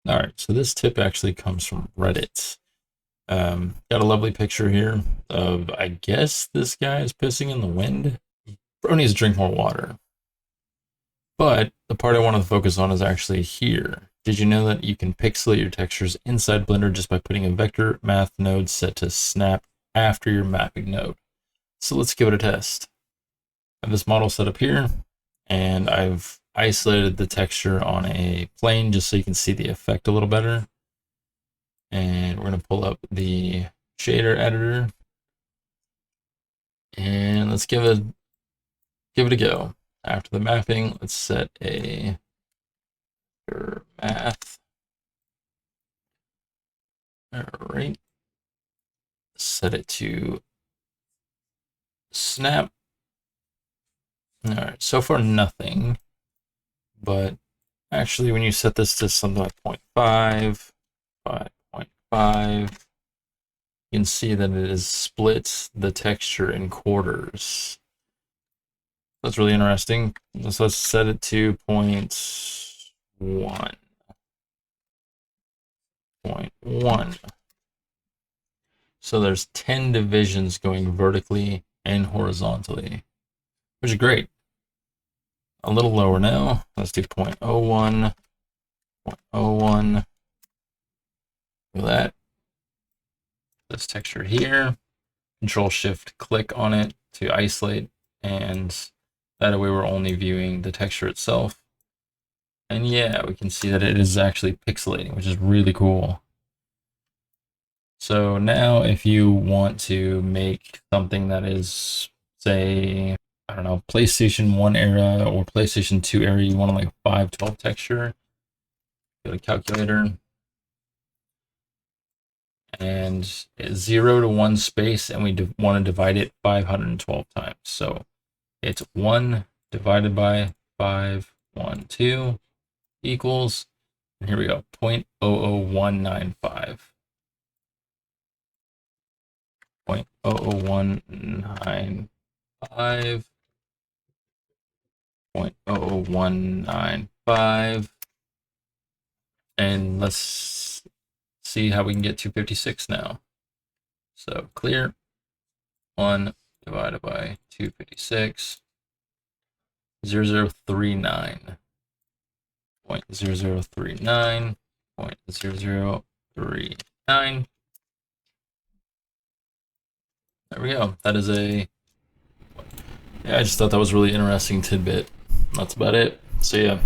All right, so this tip actually comes from Reddit. Got a lovely picture here of, I guess this guy is pissing in the wind. Bro needs to drink more water. But the part I want to focus on is actually here. Did you know that you can pixelate your textures inside Blender just by putting a vector math node set to snap after your mapping node? So let's give it a test. I have this model set up here, and I've isolated the texture on a plane just so you can see the effect a little better. And we're going to pull up the shader editor, and let's give it a go. After the mapping, let's set a math. All right. Set it to snap. All right, so far nothing, but actually when you set this to something like 0.5, 5.5, you can see that it has split the texture in quarters. That's really interesting. So let's set it to 0.1. 0.1. So there's 10 divisions going vertically and horizontally, which is great. A little lower now. Let's do 0.01, 0.01. Look at that. This texture here. Control Shift click on it to isolate, and that way we're only viewing the texture itself. And yeah, we can see that it is actually pixelating, which is really cool. So now if you want to make something that is, say, I don't know, PlayStation 1 era or PlayStation 2 era, you want like a 512 texture, go to calculator, and it's 0 to 1 space, and we want to divide it 512 times. So it's 1 divided by 512 equals, and here we go, 0.00195. 0.00195. 0.00195. And let's see how we can get 256 now. So clear 1 divided by 256, 0039. 0.0039, 0.0039. There we go. That is a, yeah, I just thought that was a really interesting tidbit. That's about it. See ya.